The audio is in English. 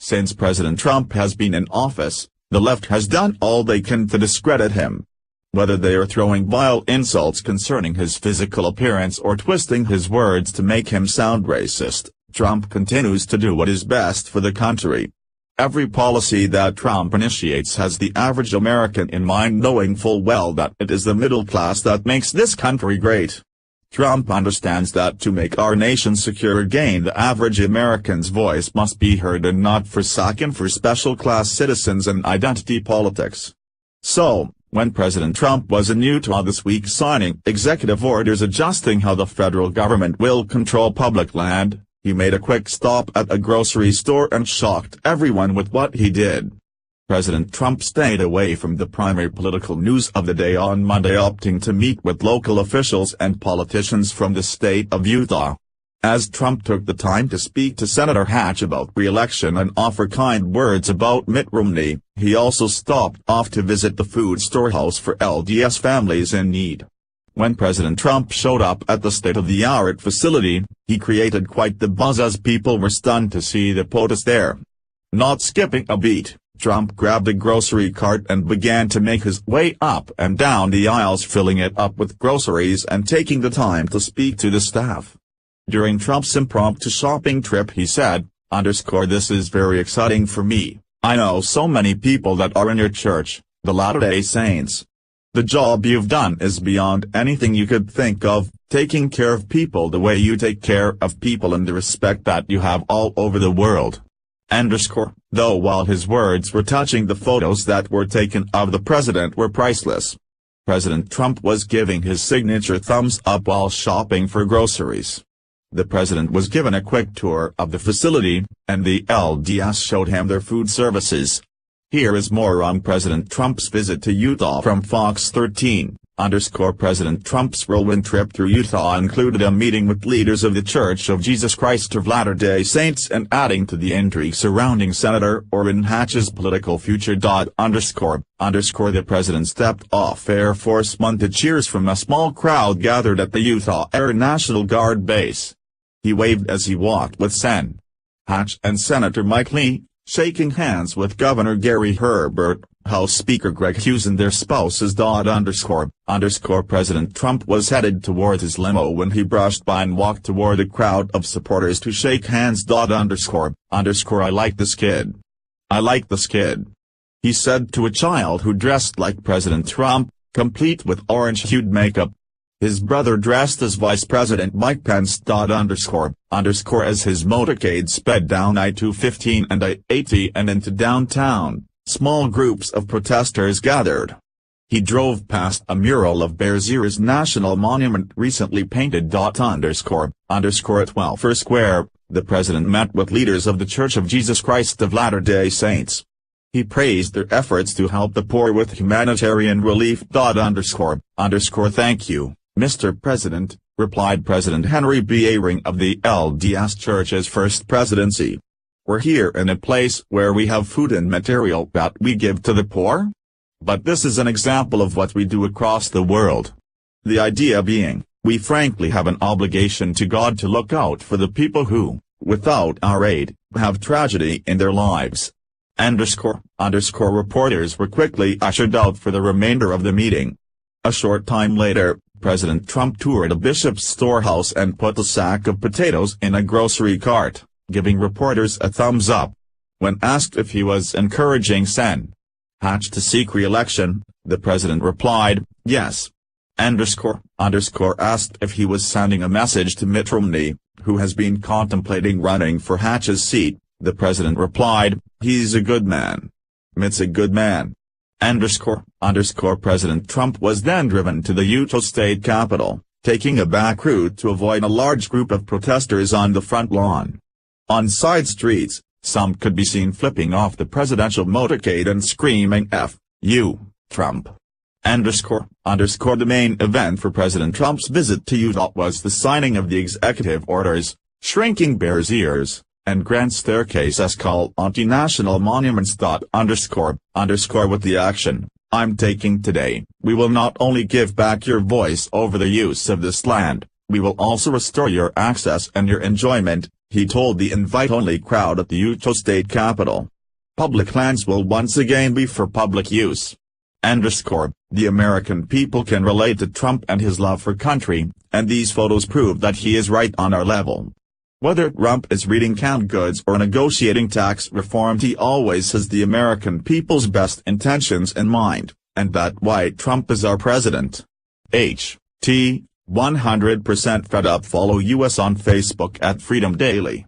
Since President Trump has been in office, the left has done all they can to discredit him. Whether they are throwing vile insults concerning his physical appearance or twisting his words to make him sound racist, Trump continues to do what is best for the country. Every policy that Trump initiates has the average American in mind, knowing full well that it is the middle class that makes this country great. Trump understands that to make our nation secure again, the average American's voice must be heard and not forsaken for special class citizens and identity politics. So, when President Trump was in Utah this week signing executive orders adjusting how the federal government will control public land, he made a quick stop at a grocery store and shocked everyone with what he did. President Trump stayed away from the primary political news of the day on Monday, opting to meet with local officials and politicians from the state of Utah. As Trump took the time to speak to Senator Hatch about re-election and offer kind words about Mitt Romney, he also stopped off to visit the food storehouse for LDS families in need. When President Trump showed up at the state-of-the-art facility, he created quite the buzz as people were stunned to see the POTUS there. Not skipping a beat, Trump grabbed a grocery cart and began to make his way up and down the aisles, filling it up with groceries and taking the time to speak to the staff. During Trump's impromptu shopping trip he said, "This is very exciting for me. I know so many people that are in your church, the Latter-day Saints. The job you've done is beyond anything you could think of, taking care of people the way you take care of people and the respect that you have all over the world." Though while his words were touching, the photos that were taken of the president were priceless. President Trump was giving his signature thumbs up while shopping for groceries. The president was given a quick tour of the facility, and the LDS showed him their food services. Here is more on President Trump's visit to Utah from Fox 13. President Trump's whirlwind trip through Utah included a meeting with leaders of the Church of Jesus Christ of Latter-day Saints and adding to the intrigue surrounding Senator Orrin Hatch's political future. The president stepped off Air Force One to cheers from a small crowd gathered at the Utah Air National Guard base. He waved as he walked with Sen. Hatch and Senator Mike Lee, shaking hands with Governor Gary Herbert, House Speaker Greg Hughes and their spouses. President Trump was headed toward his limo when he brushed by and walked toward a crowd of supporters to shake hands. "I like this kid. I like this kid," he said to a child who dressed like President Trump, complete with orange-hued makeup. His brother dressed as Vice President Mike Pence. As his motorcade sped down I-215 and I-80 and into downtown, small groups of protesters gathered. He drove past a mural of Bears Ears National Monument recently painted. At Welfare Square, the president met with leaders of the Church of Jesus Christ of Latter-day Saints. He praised their efforts to help the poor with humanitarian relief. "Thank you, Mr. President," replied President Henry B. Eyring of the LDS Church's First Presidency. "We're here in a place where we have food and material that we give to the poor. But this is an example of what we do across the world. The idea being, we frankly have an obligation to God to look out for the people who, without our aid, have tragedy in their lives." Reporters were quickly ushered out for the remainder of the meeting. A short time later, President Trump toured a Bishop's storehouse and put a sack of potatoes in a grocery cart, giving reporters a thumbs up. When asked if he was encouraging Sen. Hatch to seek re-election, the president replied, "Yes." Asked if he was sending a message to Mitt Romney, who has been contemplating running for Hatch's seat, the president replied, "He's a good man. Mitt's a good man." President Trump was then driven to the Utah state capitol, taking a back route to avoid a large group of protesters on the front lawn. On side streets, some could be seen flipping off the presidential motorcade and screaming "F you, Trump." The main event for President Trump's visit to Utah was the signing of the executive orders, shrinking Bears Ears, and Grand Staircase call anti-national monuments. With the action I'm taking today, we will not only give back your voice over the use of this land, we will also restore your access and your enjoyment, he told the invite-only crowd at the Utah state capitol. Public lands will once again be for public use. The American people can relate to Trump and his love for country, and these photos prove that he is right on our level. Whether Trump is reading canned goods or negotiating tax reform, he always has the American people's best intentions in mind, and that's why Trump is our president. T 100% fed up. Follow us on Facebook at Freedom Daily.